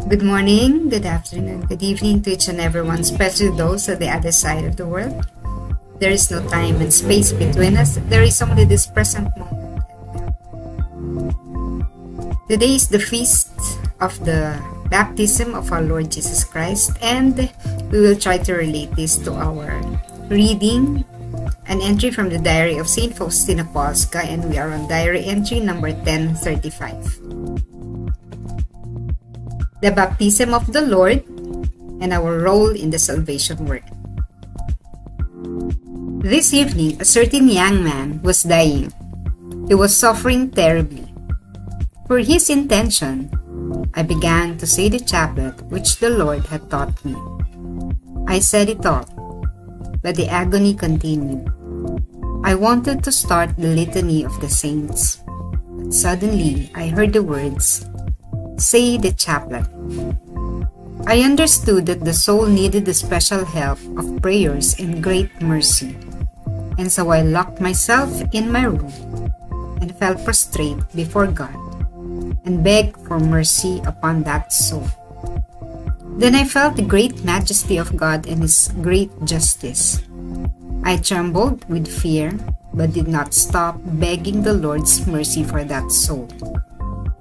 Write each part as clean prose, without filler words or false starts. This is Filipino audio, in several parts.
Good morning, good afternoon, good evening to each and everyone, especially those at the other side of the world. There is no time and space between us. There is only this present moment. Today is the feast of the baptism of our Lord Jesus Christ, and we will try to relate this to our reading, an entry from the diary of Saint Faustina Kowalska, and we are on diary entry number 1035. The baptism of the Lord and our role in the salvation work. This evening, a certain young man was dying. He was suffering terribly. For his intention, I began to say the chaplet which the Lord had taught me. I said it all, but the agony continued. I wanted to start the litany of the saints, but suddenly I heard the words, "Say the chaplet." I understood that the soul needed the special help of prayers and great mercy, and so I locked myself in my room and fell prostrate before God and begged for mercy upon that soul. Then I felt the great majesty of God and His great justice. I trembled with fear, but did not stop begging the Lord's mercy for that soul.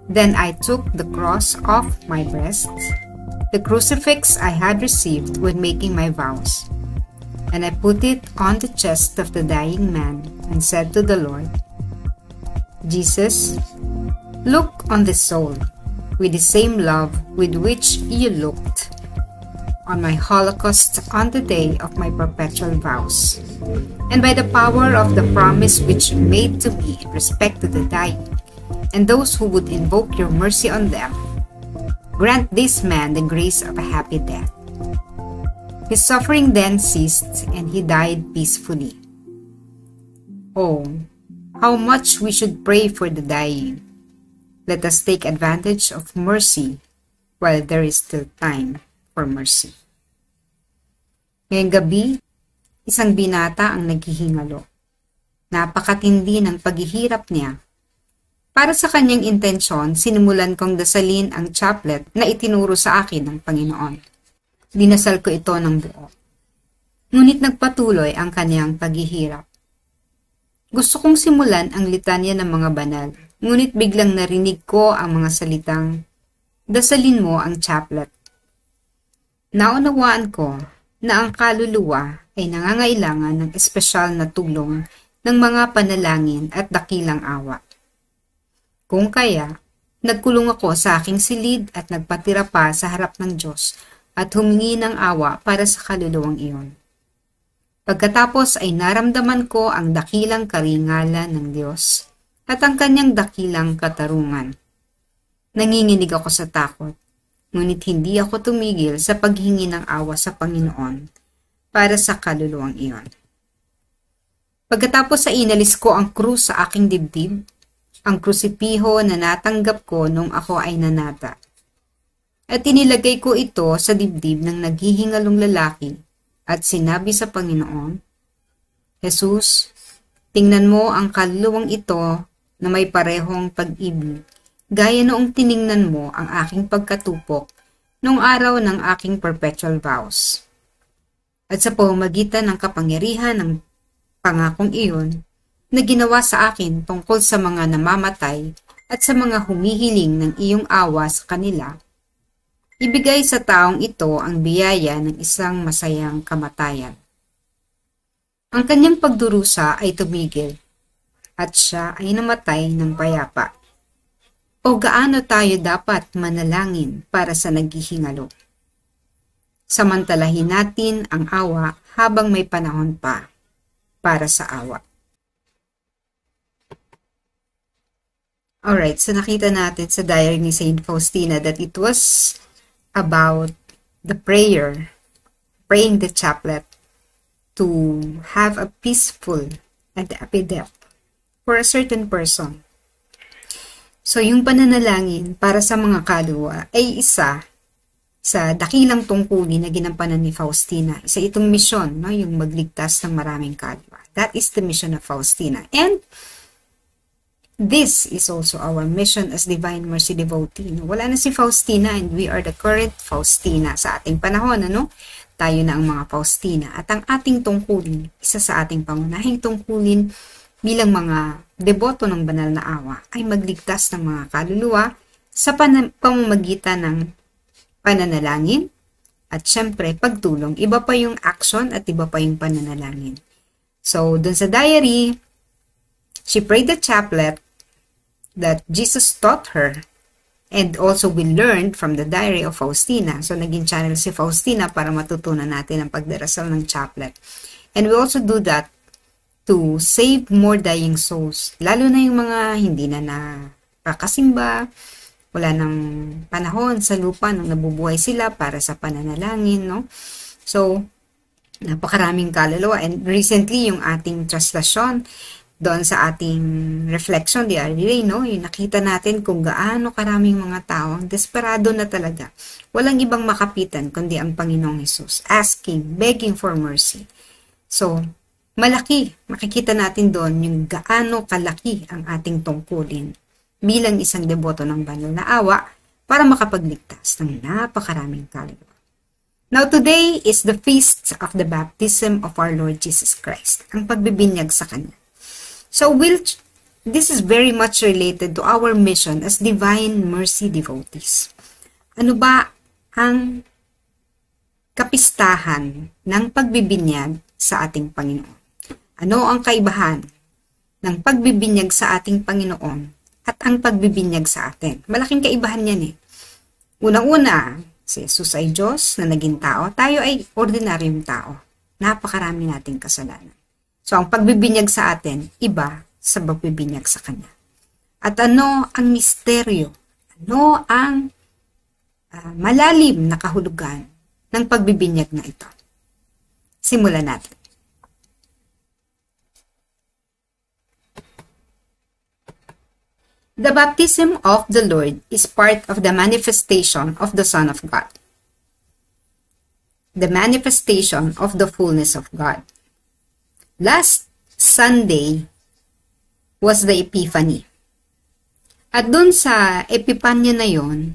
Then I took the cross off my breast, the crucifix I had received when making my vows, and I put it on the chest of the dying man and said to the Lord, "Jesus, look on this soul with the same love with which you looked on my holocaust on the day of my perpetual vows, and by the power of the promise which you made to me in respect to the dying, and those who would invoke your mercy on them, grant this man the grace of a happy death." His suffering then ceased, and he died peacefully. Oh, how much we should pray for the dying! Let us take advantage of mercy while there is still time for mercy. Ngayong gabi, isang binata ang naghihingalo. Napakatindi ng paghihirap niya. Para sa kanyang intensyon, sinimulan kong dasalin ang chaplet na itinuro sa akin ng Panginoon. Dinasal ko ito ng buo. Ngunit nagpatuloy ang kanyang paghihirap. Gusto kong simulan ang litanya ng mga banal, ngunit biglang narinig ko ang mga salitang, "Dasalin mo ang chaplet." Naunawaan ko na ang kaluluwa ay nangangailangan ng espesyal na tulong ng mga panalangin at dakilang awa. Kung kaya, nagkulong ako sa aking silid at nagpatira pa sa harap ng Diyos at humingi ng awa para sa kaluluwang iyon. Pagkatapos ay naramdaman ko ang dakilang karingalan ng Diyos at ang kanyang dakilang katarungan. Nanginginig ako sa takot, ngunit hindi ako tumigil sa paghingi ng awa sa Panginoon para sa kaluluwang iyon. Pagkatapos ay inalis ko ang krus sa aking dibdib, ang krusipiho na natanggap ko nung ako ay nanata. At inilagay ko ito sa dibdib ng naghihingalong lalaki at sinabi sa Panginoon, "Jesus, tingnan mo ang kaluluwang ito na may parehong pag-ibig, gaya noong tiningnan mo ang aking pagkatupok noong araw ng aking perpetual vows. At sa pamamagitan ng kapangyarihan ng pangakong iyon, na ginawa sa akin tungkol sa mga namamatay at sa mga humihiling ng iyong awa sa kanila, ibigay sa taong ito ang biyaya ng isang masayang kamatayan." Ang kanyang pagdurusa ay tumigil, at siya ay namatay ng payapa. O gaano tayo dapat manalangin para sa naghihingalo? Samantalahin natin ang awa habang may panahon pa para sa awa. Alright, so nakita natin sa diary ni Saint Faustina that it was about the prayer, praying the chaplet to have a peaceful and happy death for a certain person. So yung pananalangin para sa mga kaluluwa ay isa sa dakilang tungkulin na ginampanan ni Faustina. Isa itong misyon, no? Yung magligtas ng maraming kaluluwa. That is the mission of Faustina. And this is also our mission as Divine Mercy Devotee. No? Wala na si Faustina and we are the current Faustina sa ating panahon. Ano? Tayo na ang mga Faustina. At ang ating tungkulin, isa sa ating pangunahing tungkulin bilang mga deboto ng banal na awa ay magligtas ng mga kaluluwa sa pamamagitan ng pananalangin at syempre pagtulong. Iba pa yung action at iba pa yung pananalangin. So, dun sa diary, she prayed the chaplet that Jesus taught her and also we learned from the diary of Faustina. So, naging channel si Faustina para matutunan natin ang pagdarasal ng chaplet. And we also do that to save more dying souls. Lalo na yung mga hindi na nakakasimba, wala nang panahon sa lupa nung nabubuhay sila para sa pananalangin, no? So, napakaraming kaluluwa. And recently, yung ating translasyon doon sa ating reflection the other day, no? Yung nakita natin kung gaano karaming mga tao, desperado na talaga. Walang ibang makapitan kundi ang Panginoong Hesus, asking, begging for mercy. So, malaki, makikita natin doon yung gaano kalaki ang ating tungkulin bilang isang deboto ng banal na awa para makapagligtas ng napakaraming kaluluwa. Now, today is the feast of the baptism of our Lord Jesus Christ, ang pagbibinyag sa Kanya. So, this is very much related to our mission as Divine Mercy Devotees. Ano ba ang kapistahan ng pagbibinyag sa ating Panginoon? Ano ang kaibahan ng pagbibinyag sa ating Panginoon at ang pagbibinyag sa atin? Malaking kaibahan yan eh. Unang-una, si Jesus ay Diyos na naging tao. Tayo ay ordinaryong tao. Napakarami nating kasalanan. So, ang pagbibinyag sa atin, iba sa pagbibinyag sa Kanya. At ano ang misteryo? Ano ang malalim na kahulugan ng pagbibinyag na ito? Simulan natin. The baptism of the Lord is part of the manifestation of the Son of God. The manifestation of the fullness of God. Last Sunday was the Epiphany. At dun sa Epipanya na yon,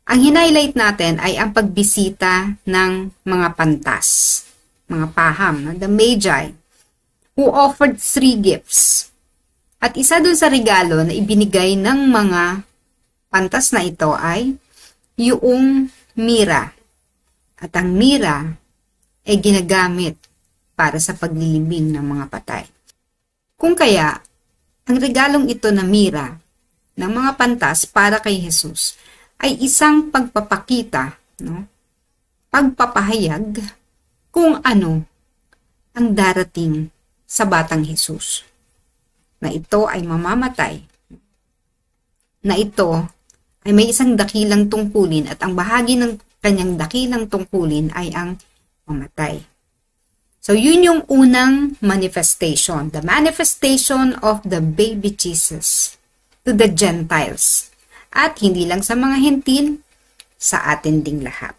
ang hinighlight natin ay ang pagbisita ng mga pantas, mga paham, the Magi, who offered 3 gifts. At isa dun sa regalo na ibinigay ng mga pantas na ito ay yung mira. At ang mira ay ginagamit para sa paglilibing ng mga patay. Kung kaya, ang regalong ito na mira ng mga pantas para kay Jesus ay isang pagpapakita, no? Pagpapahayag kung ano ang darating sa batang Jesus. Na ito ay mamamatay, na ito ay may isang dakilang tungkulin at ang bahagi ng kanyang dakilang tungkulin ay ang mamatay. So, yun yung unang manifestation, the manifestation of the baby Jesus to the Gentiles. At hindi lang sa mga hentil, sa atin ding lahat.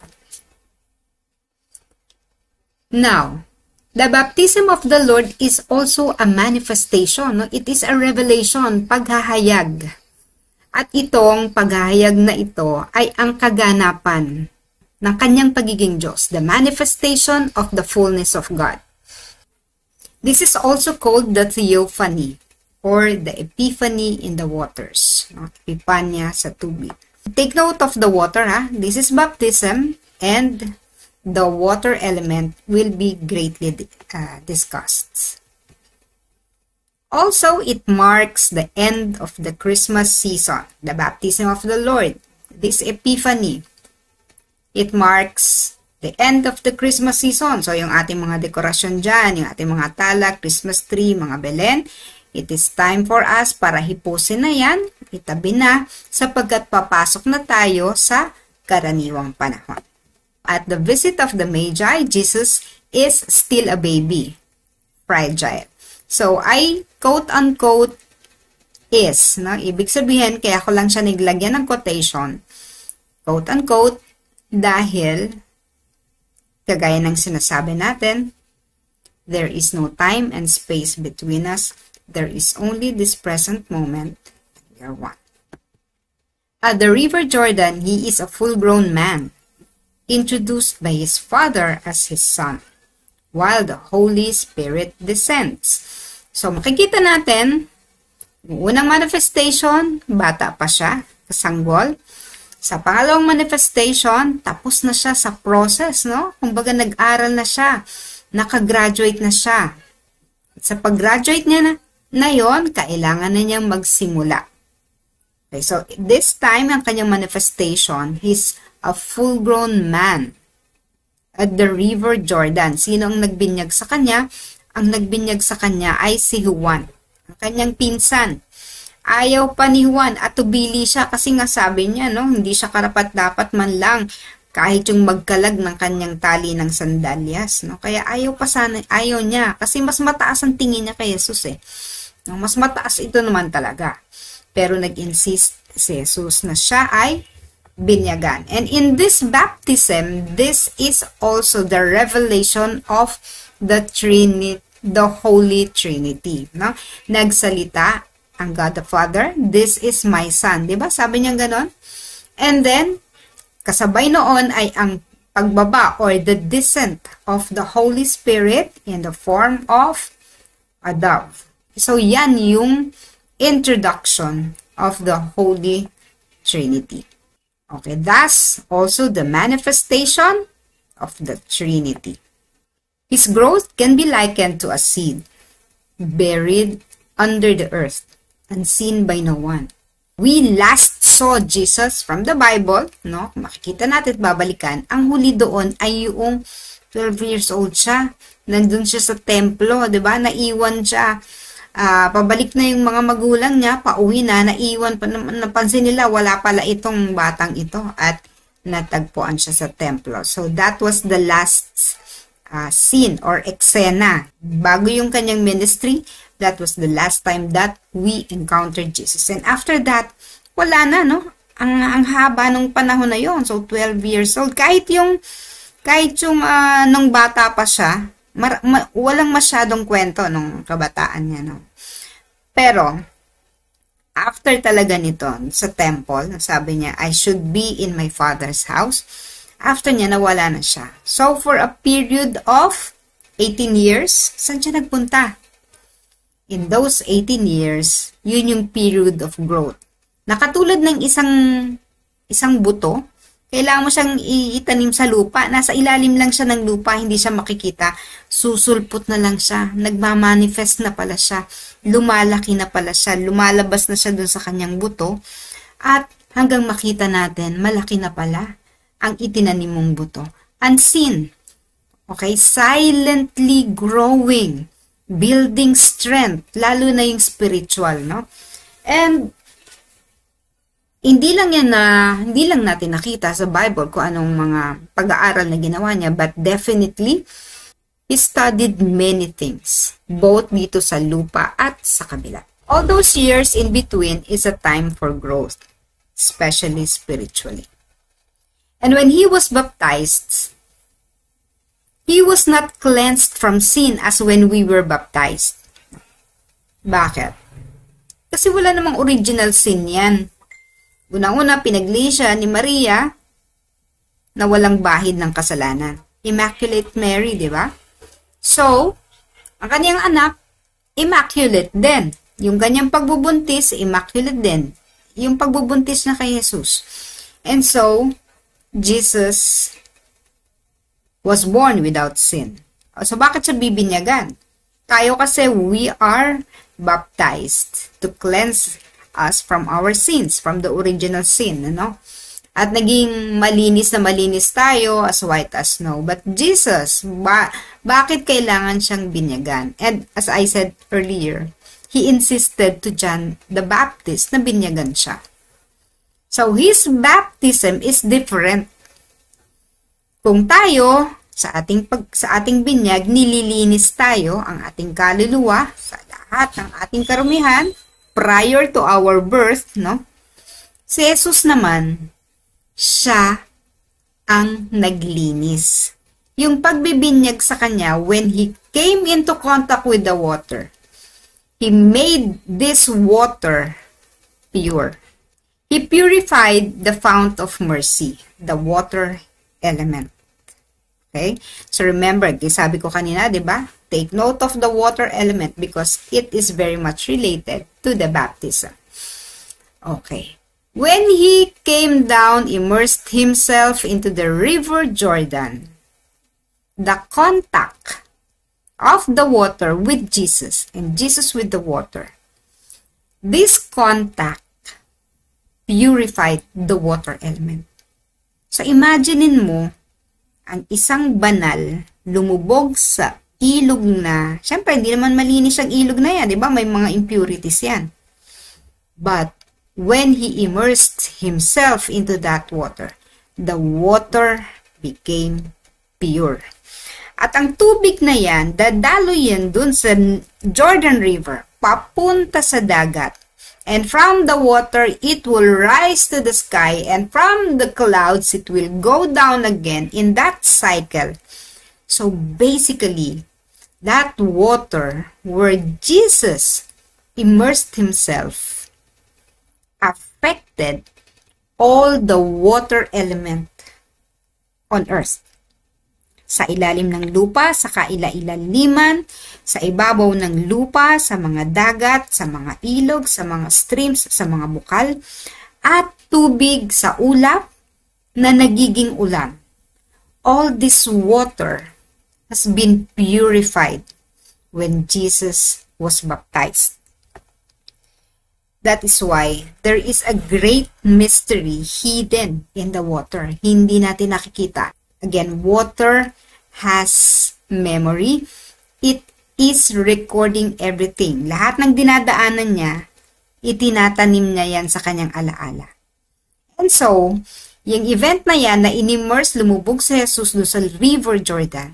Now, the baptism of the Lord is also a manifestation. No? It is a revelation, paghahayag. At itong paghahayag na ito ay ang kaganapan ng kanyang pagiging Diyos, the manifestation of the fullness of God. This is also called the Theophany or the Epiphany in the waters. No? Epipanya sa tubig. Take note of the water. This is baptism and the water element will be greatly discussed. Also, it marks the end of the Christmas season, the baptism of the Lord, this Epiphany. It marks the end of the Christmas season. So, yung ating mga dekorasyon dyan, yung ating mga tala, Christmas tree, mga Belen, it is time for us para hipusin na yan, itabi na, sapagkat papasok na tayo sa karaniwang panahon. At the visit of the Magi, Jesus is still a baby, fragile. So, I quote-unquote is, no? Ibig sabihin, kaya ko lang siya niglagyan ng quotation, quote-unquote, dahil, kagaya ng sinasabi natin, there is no time and space between us. There is only this present moment. We are one. At the River Jordan, he is a full-grown man, introduced by his father as his son, while the Holy Spirit descends. So, makikita natin, unang manifestation, bata pa siya, kasanggol. Sa pangalawang manifestation, tapos na siya sa process, no? Kumbaga, nag-aral na siya, nakagraduate na siya. At sa pag-graduate niya na yon, kailangan na niyang magsimula. Okay, so this time, ang kanyang manifestation, he's a full-grown man at the River Jordan. Sino ang nagbinyag sa kanya? Ang nagbinyag sa kanya ay si Juan, ang kanyang pinsan. Ayaw pa ni Juan at tubili siya kasi nga sabi niya, no, hindi siya karapat-dapat man lang kahit yung magkalag ng kanyang tali ng sandalyas. No? Kaya ayaw niya kasi mas mataas ang tingin niya kay Jesus eh. No? Mas mataas ito naman talaga. Pero nag-insist si Jesus na siya ay binyagan. And in this baptism, this is also the revelation of the Trinity, the Holy Trinity. No? Nagsalita ang God the Father, this is my Son. Diba? Sabi niya ganon. And then, kasabay noon ay ang pagbaba or the descent of the Holy Spirit in the form of a dove. So, yan yung introduction of the Holy Trinity. Okay, thus also the manifestation of the Trinity. His growth can be likened to a seed buried under the earth, unseen by no one. We last saw Jesus from the Bible, no? Makikita natin at babalikan. Ang huli doon ay yung 12 years old siya. Nandun siya sa templo, 'di ba? Naiwan siya. Pabalik na yung mga magulang niya, pauwi na, naiwan pa, napansin nila, wala pala itong batang ito at natagpuan siya sa templo. So, that was the last scene or eksena. Bago yung kanyang ministry, that was the last time that we encountered Jesus. And after that, wala na, no? Ang haba nung panahon na yon. So, 12 years old. Kahit yung nung bata pa siya, walang masyadong kwento nung kabataan niya, no? Pero, after talaga nito, sa temple, sabi niya, I should be in my father's house. After niya, nawala na siya. So, for a period of 18 years, saan siya nagpunta? In those 18 years, yun yung period of growth. Nakatulad ng isang buto, kailangan mo siyang itanim sa lupa. Nasa ilalim lang siya ng lupa, hindi siya makikita. Susulpot na lang siya. Nagmamanifest na pala siya. Lumalaki na pala siya. Lumalabas na siya dun sa kanyang buto. At hanggang makita natin, malaki na pala ang itinanim mong buto. Unseen. Okay? Silently growing. Building strength. Lalo na yung spiritual, no? And hindi lang natin nakita sa Bible kung anong mga pag-aaral na ginawa niya, but definitely, he studied many things, both dito sa lupa at sa kabila. All those years in between is a time for growth, especially spiritually. And when he was baptized, he was not cleansed from sin as when we were baptized. Bakit? Kasi wala namang original sin yan. Unang-una, pinagli siya ni Maria na walang bahid ng kasalanan. Immaculate Mary, di ba? So, ang kanyang anak, immaculate din. Yung kanyang pagbubuntis, immaculate din. Yung pagbubuntis na kay Jesus. And so, Jesus was born without sin. So, bakit siya bibinyagan? Tayo kasi, we are baptized to cleanse us from our sins, from the original sin, no? At naging malinis na malinis tayo, as white as snow. But Jesus, bakit kailangan siyang binyagan? And as I said earlier, he insisted to John the Baptist na binyagan siya. So his baptism is different. Kung tayo sa ating binyag nililinis tayo ang ating kaluluwa sa lahat ng ating karumihan prior to our birth, no? Si Jesus naman, siya ang naglinis. Yung pagbibinyag sa kanya, when he came into contact with the water, He made this water pure. He purified the fount of mercy, the water element. Okay? So remember, sabi ko kanina, di ba? Take note of the water element because it is very much related to the baptism. Okay. When he came down, immersed himself into the river Jordan, the contact of the water with Jesus and Jesus with the water, this contact purified the water element. So imaginein mo, ang isang banal lumubog sa ilog na, syempre hindi naman malinis ang ilog na yan, di ba? May mga impurities yan. But when he immersed himself into that water, the water became pure. At ang tubig na yan, dadalo yan dun sa Jordan River, papunta sa dagat. And from the water, it will rise to the sky, and from the clouds, it will go down again in that cycle. So basically, that water where Jesus immersed himself affected all the water element on earth. Sa ilalim ng lupa, sa kaila-ilaliman, sa ibabaw ng lupa, sa mga dagat, sa mga ilog, sa mga streams, sa mga bukal, at tubig sa ulap na nagiging ulan. All this water has been purified when Jesus was baptized. That is why there is a great mystery hidden in the water. Hindi natin nakikita. Again, water has memory. It is recording everything. Lahat ng dinadaanan niya, itinatanim niya yan sa kanyang alaala. And so, yung event na yan na inimmerse, lumubog si Jesus doon sa River Jordan,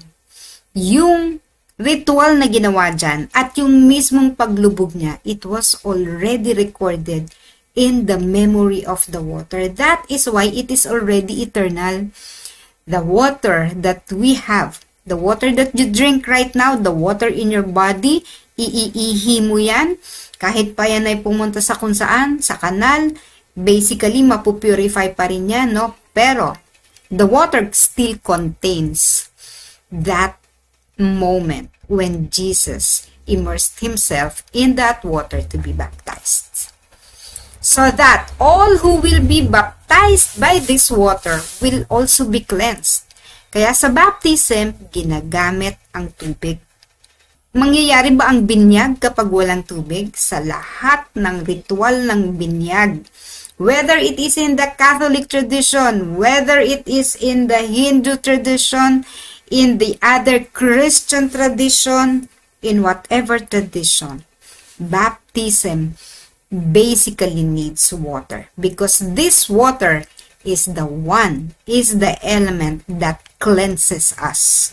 yung ritual na ginawa dyan at yung mismong paglubog niya, it was already recorded in the memory of the water. That is why it is already eternal. The water that we have, the water that you drink right now, the water in your body, iiihi mo yan. Kahit pa yan ay pumunta sa kung saan, sa kanal, basically mapupurify pa rin yan, no? Pero, the water still contains that moment when Jesus immersed himself in that water to be baptized. So that all who will be baptized by this water will also be cleansed. Kaya sa baptism, ginagamit ang tubig. Mangyayari ba ang binyag kapag walang tubig? Sa lahat ng ritual ng binyag, whether it is in the Catholic tradition, whether it is in the Hindu tradition, in the other Christian tradition, in whatever tradition, baptism basically needs water because this water is the element that cleanses us.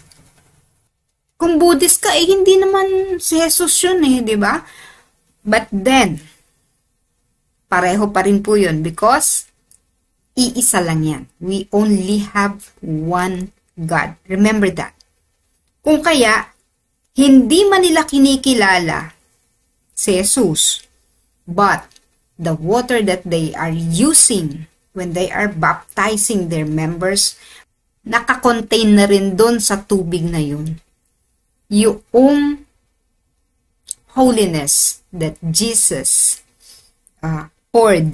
Kung Buddhist ka, hindi naman si Jesus yun di ba? But then, pareho pa rin po yun because iisa lang yan. We only have one God. Remember that. Kung kaya, hindi man nila kinikilala si Jesus, but the water that they are using when they are baptizing their members, nakakontain na rin doon sa tubig na yun. Yung holiness that Jesus poured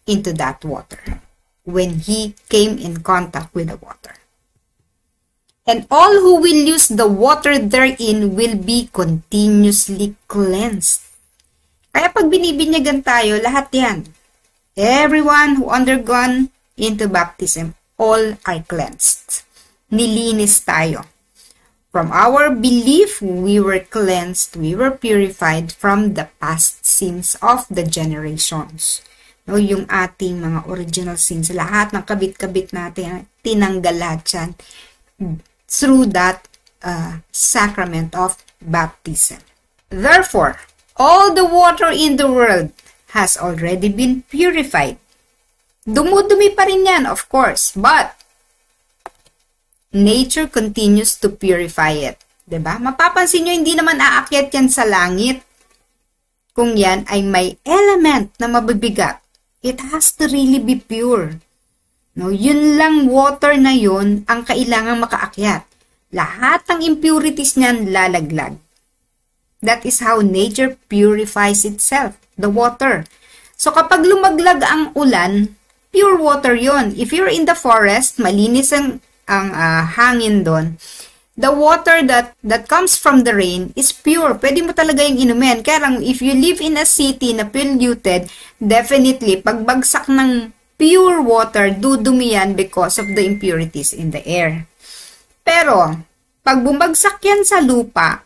into that water when he came in contact with the water. And all who will use the water therein will be continuously cleansed. Kaya pag binibinyagan tayo, lahat yan. Everyone who undergone into baptism, all are cleansed. Nilinis tayo. From our belief, we were cleansed, we were purified from the past sins of the generations. No, yung ating mga original sins, lahat ng kabit-kabit natin, tinanggal lahat yan through that sacrament of baptism. Therefore, all the water in the world has already been purified. Dumudumi pa rin yan, of course, but nature continues to purify it. Diba? Mapapansin nyo, hindi naman aakyat yan sa langit. kung yan ay may element na mabibigat, it has to really be pure. No, yun lang water na yun ang kailangang makaakyat. Lahat ng impurities niyan lalaglag. That is how nature purifies itself, the water. So kapag lumaglag ang ulan, pure water yon. If you're in the forest, malinis ang hangin doon. The water that comes from the rain is pure. Pwede mo talaga yung inumin. Kaya lang, if you live in a city na polluted, definitely, pagbagsak ng pure water, dudumi yan because of the impurities in the air. Pero, pag bumagsak yan sa lupa,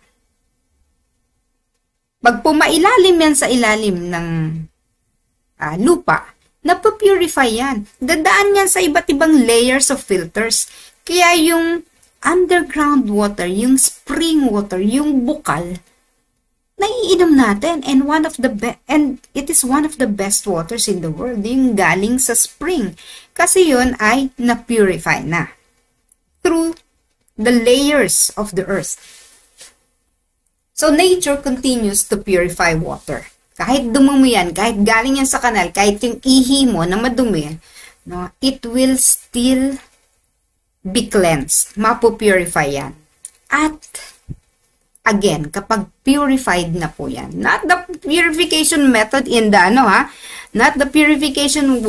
pag pumailalim yan sa ilalim ng lupa, napapurify yan. Dadaan yan sa iba't ibang layers of filters. Kaya yung underground water, yung spring water, yung bukal, naiinom natin, and it is one of the best waters in the world, yung galing sa spring. Kasi yun ay na-purify na through the layers of the earth. So nature continues to purify water. Kahit dumumi yan, kahit galing yan sa kanal, kahit yung ihi mo na madumi, no, it will still be cleansed. Mapupurify yan. At, again, kapag purified na po yan, not the purification method in the, not the purification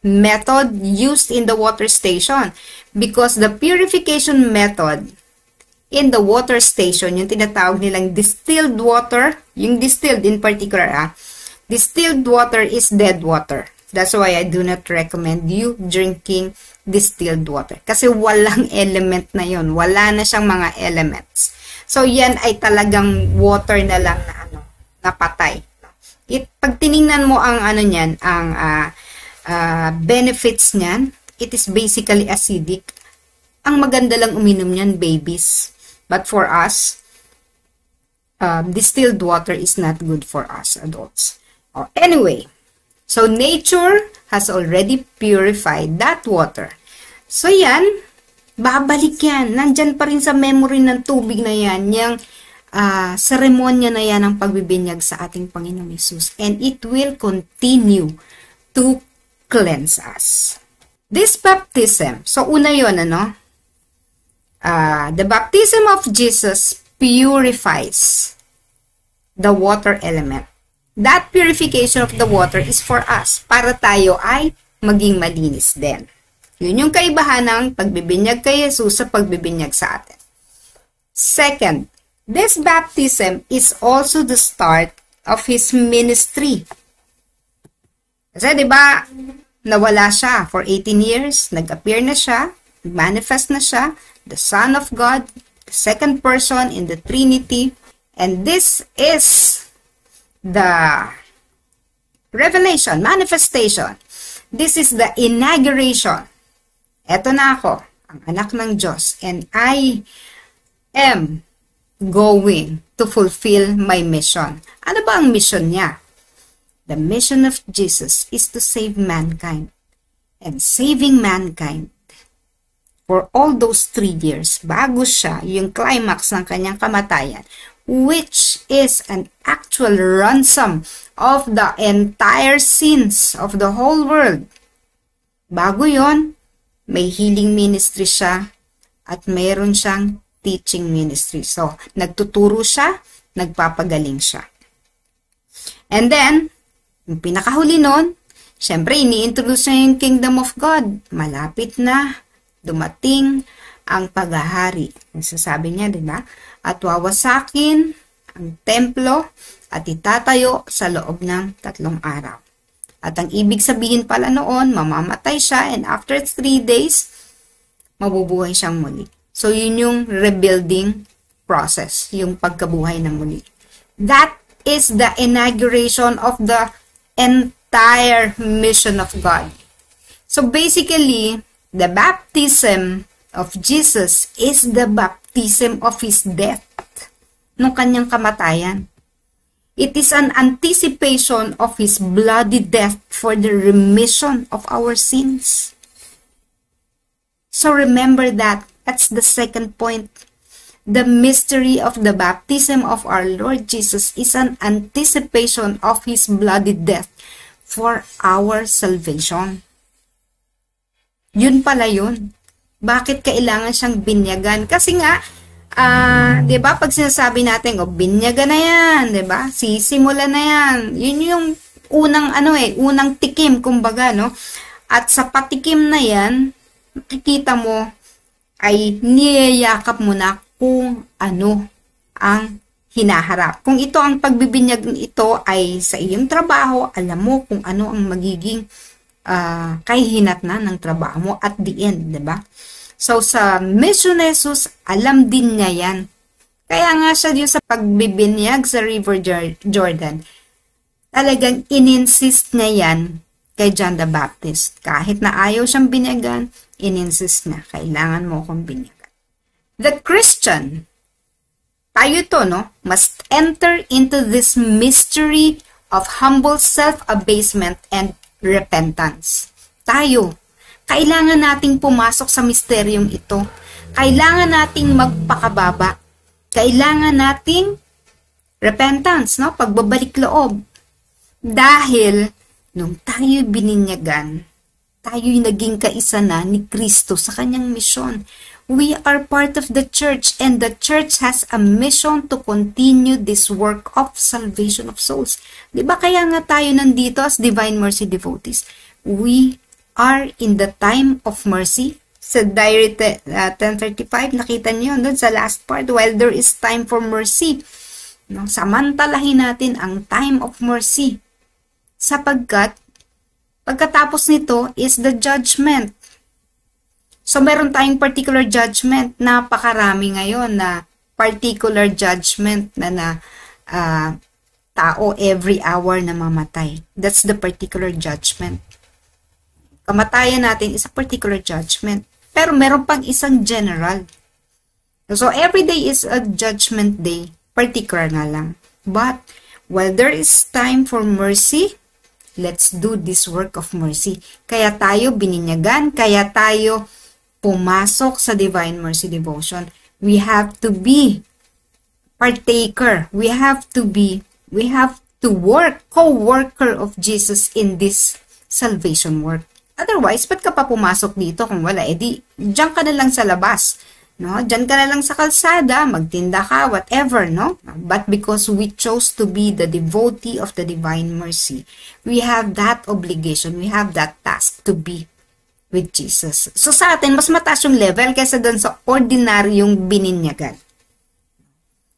method used in the water station. Because the purification method in the water station, yung tinatawag nilang distilled water, yung distilled in particular, distilled water is dead water. That's why I do not recommend you drinking distilled water. Kasi walang element na yon, wala na siyang mga elements. So, yan ay talagang water na lang na napatay. Pag tiningnan mo ang niyan, ang benefits niyan, it is basically acidic. Ang maganda lang uminom niyan, babies. But for us, distilled water is not good for us adults. Anyway, so nature has already purified that water. So yan, babalik yan. Nandyan pa rin sa memory ng tubig na yan, yung seremonya na yan ng pagbibinyag sa ating Panginoong Hesus. And it will continue to cleanse us. This baptism, so una yun, the baptism of Jesus purifies the water element. That purification of the water is for us, para tayo ay maging malinis din. Yun yung kaibahan ng pagbibinyag kay Jesus sa pagbibinyag sa atin. Second, this baptism is also the start of His ministry. Kasi diba, nawala siya for 18 years, nag-appear na siya, manifest na siya, the Son of God, the second person in the Trinity, and this is the revelation, manifestation. This is the inauguration. Eto na ako, ang anak ng Diyos, and I am going to fulfill my mission. Ano ba ang mission niya? The mission of Jesus is to save mankind. And saving mankind for all those 3 years, bago siya, yung climax ng kanyang kamatayan, which is an actual ransom of the entire sins of the whole world. Bago yon, may healing ministry siya at mayroon siyang teaching ministry. So, nagtuturo siya, nagpapagaling siya. And then, yung pinakahuli nun, syempre, ini-introduce niya yung kingdom of God. Malapit na, dumating ang paghahari. Nasasabi niya, di ba? At wawasakin ang templo at itatayo sa loob ng 3 araw. At ang ibig sabihin pala noon, mamamatay siya and after 3 days, mabubuhay siyang muli. So, yun yung rebuilding process, yung pagkabuhay na muli. That is the inauguration of the entire mission of God. So, basically, the baptism of Jesus is the baptism of His death, nung kanyang kamatayan. It is an anticipation of His bloody death for the remission of our sins. So remember that. That's the second point. The mystery of the baptism of our Lord Jesus is an anticipation of His bloody death for our salvation. Yun pala yun. Bakit kailangan siyang binyagan? Kasi nga, 'di ba, pag sinasabi natin, binyagan na 'yan, 'di ba? Sisimula na 'yan. Yun yung unang unang tikim kumbaga, no? At sa patikim na 'yan, makikita mo ay niyayakap mo na kung ano ang hinaharap. Kung ito ang pagbibinyag ito ay sa iyong trabaho, alam mo kung ano ang magiging kahihinatnan ng trabaho mo at the end, 'di ba? So, sa mission ni Jesus, alam din niya yan. Kaya nga siya yung sa pagbibinyag sa River Jordan, talagang ininsist niya yan kay John the Baptist. Kahit na ayaw siyang binyagan, ininsist na, kailangan mo akong binyagan. The Christian, tayo to, no, must enter into this mystery of humble self-abasement and repentance. Tayo, kailangan nating pumasok sa misteryong ito. Kailangan nating magpakababa. Kailangan nating repentance, no? Pagbabalik loob. Dahil, nung tayo bininyagan, tayo'y naging kaisa na ni Kristo sa kanyang misyon. We are part of the church and the church has a mission to continue this work of salvation of souls. Diba kaya nga tayo nandito as Divine Mercy devotees? We are in the time of mercy. Sa Diary 1035, nakita niyo doon sa last part, while there is time for mercy, no, samantalahin natin ang time of mercy. Sapagkat, pagkatapos nito is the judgment. So, meron tayong particular judgment. Napakarami ngayon na particular judgment na tao every hour na mamatay. That's the particular judgment. Kamatayan natin is a particular judgment. Pero meron pang isang general. So, every day is a judgment day. Particular na lang. But, while there is time for mercy, let's do this work of mercy. Kaya tayo bininyagan, kaya tayo pumasok sa Divine Mercy Devotion. We have to be partaker. We have to work, co-worker of Jesus in this salvation work. Otherwise, ba't ka pa pumasok dito kung wala? Diyan ka na lang sa labas. No? Diyan ka na lang sa kalsada, magtinda ka, whatever, no? But because we chose to be the devotee of the Divine Mercy, we have that obligation, we have that task to be with Jesus. So sa atin, mas mataas yung level kaysa dun sa ordinaryong bininyagan.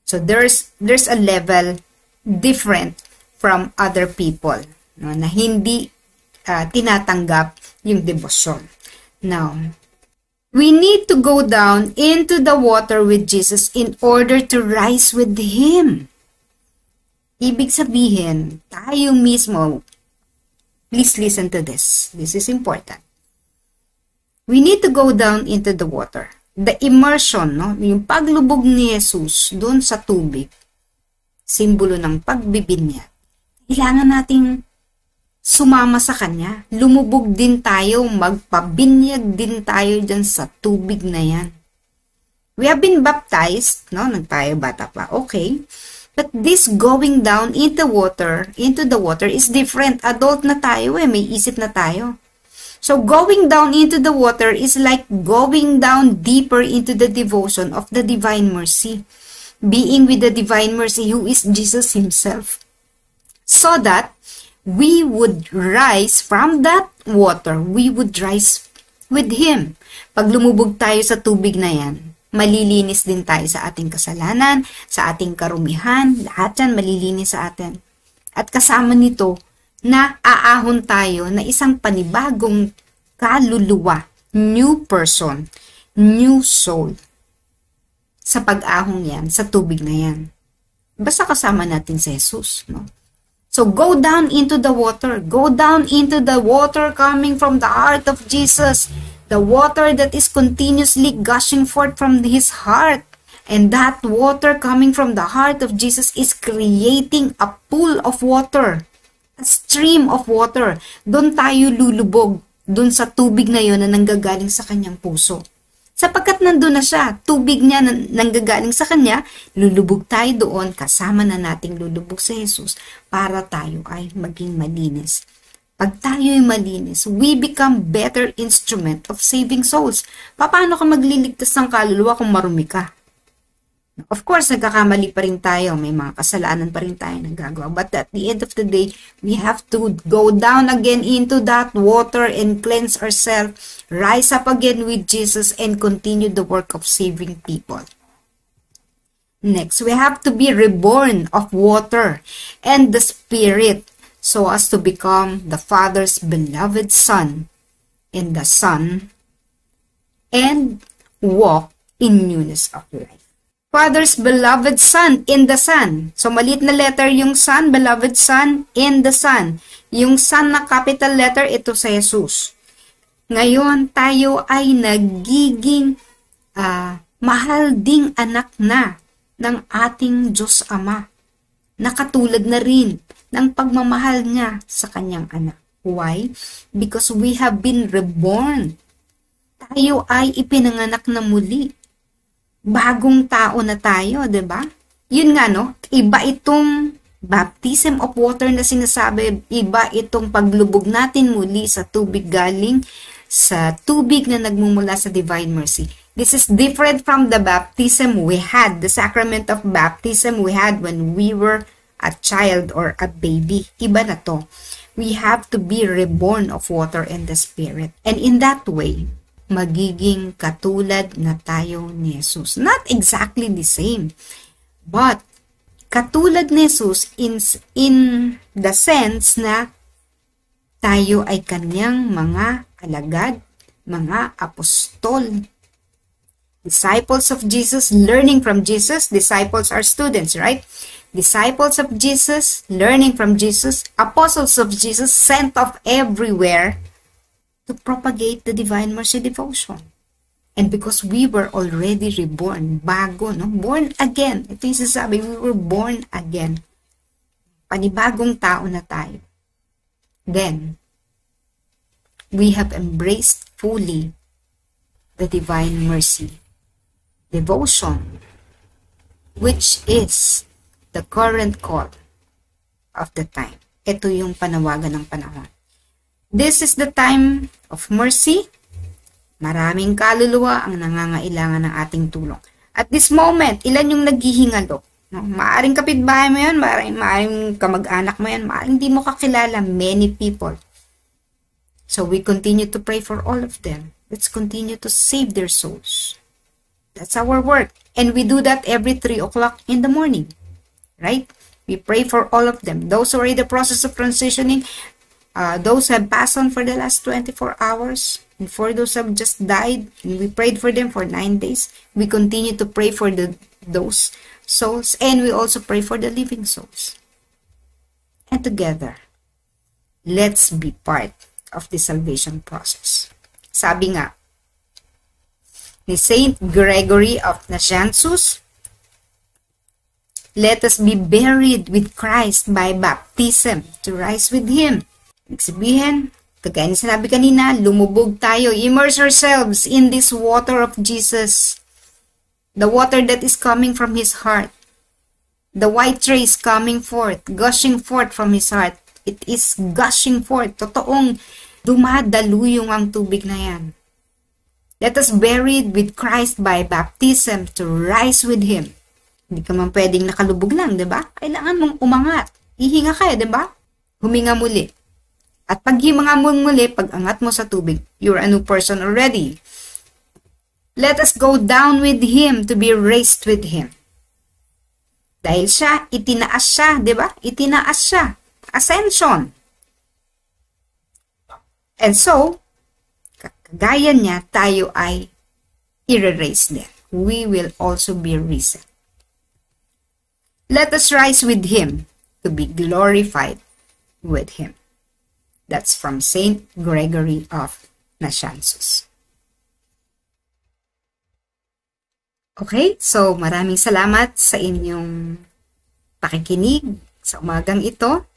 So there's a level different from other people, no? Na hindi tinatanggap yung devotion. Now, we need to go down into the water with Jesus in order to rise with Him. Ibig sabihin, tayo mismo, please listen to this. This is important. We need to go down into the water. The immersion, no? Yung paglubog ni Jesus doon sa tubig, simbolo ng pagbibinyag. Kailangan nating sumama sa Kanya. Lumubog din tayo, magpabinyag din tayo dyan sa tubig na yan. We have been baptized, no? Nang tayo bata pa, okay. But this going down into the water is different. Adult na tayo may isip na tayo. So going down into the water is like going down deeper into the devotion of the Divine Mercy. Being with the Divine Mercy who is Jesus Himself. So that we would rise from that water. We would rise with Him. Pag lumubog tayo sa tubig na yan, malilinis din tayo sa ating kasalanan, sa ating karumihan, lahat yan malilinis sa atin. At kasama nito, na aahon tayo na isang panibagong kaluluwa, new person, new soul. Sa pag-ahong yan, sa tubig na yan. Basta kasama natin si Jesus, no? So, go down into the water. Go down into the water coming from the heart of Jesus. The water that is continuously gushing forth from His heart. And that water coming from the heart of Jesus is creating a pool of water. A stream of water. Doon tayo lulubog. Doon sa tubig na yon na nanggagaling sa kanyang puso. Sapagkat nandun na siya, tubig niya nanggagaling sa kanya, lulubog tayo doon, kasama na nating lulubog sa Jesus para tayo ay maging malinis. Pag tayo ay malinis, we become better instrument of saving souls. Paano ka magliligtas ng kaluluwa kung marumi ka? Of course, nagkakamali pa rin tayo. May mga kasalanan pa rin tayo nagagawa. But at the end of the day, we have to go down again into that water and cleanse ourselves, rise up again with Jesus, and continue the work of saving people. Next, we have to be reborn of water and the Spirit so as to become the Father's beloved Son in the Son and walk in newness of life. Father's beloved Son in the Son. So, maliit na letter yung Son, beloved Son, in the Son. Yung Son na capital letter, ito sa Jesus. Ngayon, tayo ay nagiging mahal ding anak na ng ating Diyos Ama. Nakatulad na rin ng pagmamahal niya sa kanyang anak. Why? Because we have been reborn. Tayo ay ipinanganak na muli. Bagong tao na tayo, 'di ba? Yun nga, no? Iba itong baptism of water na sinasabi, iba itong paglubog natin muli sa tubig galing sa tubig na nagmumula sa divine mercy. This is different from the baptism we had, the sacrament of baptism we had when we were a child or a baby. Iba na to. We have to be reborn of water and the Spirit. And in that way, magiging katulad na tayo ni Jesus. Not exactly the same, but katulad ni Jesus in the sense na tayo ay kanyang mga alagad, mga apostol. Disciples of Jesus, learning from Jesus. Disciples are students, right? Disciples of Jesus, learning from Jesus. Apostles of Jesus, sent off everywhere to propagate the Divine Mercy Devotion. And because we were already reborn, bago, no? Born again. Ito yung sasabi, we were born again. Panibagong tao na tayo. Then, we have embraced fully the Divine Mercy Devotion, which is the current call of the time. Ito yung panawagan ng panahon. This is the time of mercy. Maraming kaluluwa ang nangangailangan ng ating tulong. At this moment, ilan yung naghihingalo? No? Maaring kapitbahay mo yan, maaring kamag-anak mo yan, maaring di mo kakilala, many people. So we continue to pray for all of them. Let's continue to save their souls. That's our work. And we do that every 3 o'clock in the morning. Right? We pray for all of them. Those who are in the process of transitioning, those who have passed on for the last 24 hours, and for those who have just died, and we prayed for them for 9 days. We continue to pray for those souls, and we also pray for the living souls. And together, let's be part of the salvation process. Sabi nga ni Saint Gregory of Nazianzus, let us be buried with Christ by baptism to rise with Him. Sabihin, kagaya na sinabi kanina, lumubog tayo, immerse ourselves in this water of Jesus. The water that is coming from His heart. The white rays coming forth, gushing forth from His heart. It is gushing forth. Totoong dumadaluyong ang tubig na yan. Let us buried with Christ by baptism to rise with Him. Hindi ka man pwedeng nakalubog lang, diba? Kailangan mong umangat. Ihinga ka, diba? Huminga muli. At pag himinga mo muli, pag angat mo sa tubig, you're a new person already. Let us go down with Him to be raised with Him. Dahil siya, itinaas siya, di ba? Itinaas siya. Ascension. And so, kagaya niya, tayo ay i-raise din. We will also be risen. Let us rise with Him to be glorified with Him. That's from Saint Gregory of Nazianzus. Okay, so maraming salamat sa inyong pakikinig sa umagang ito.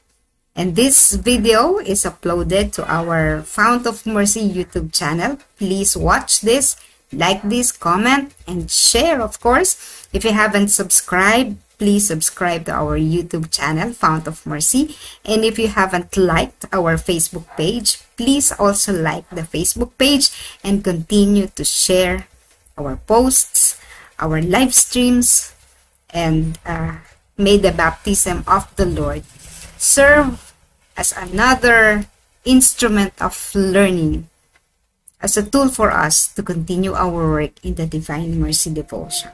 And this video is uploaded to our Fount of Mercy YouTube channel. Please watch this. like this, comment, and share, of course. If you haven't subscribed, please subscribe to our YouTube channel, Fount of Mercy. And if you haven't liked our Facebook page, please also like the Facebook page and continue to share our posts, our live streams, and may the baptism of the Lord serve as another instrument of learning, as a tool for us to continue our work in the Divine Mercy Devotion.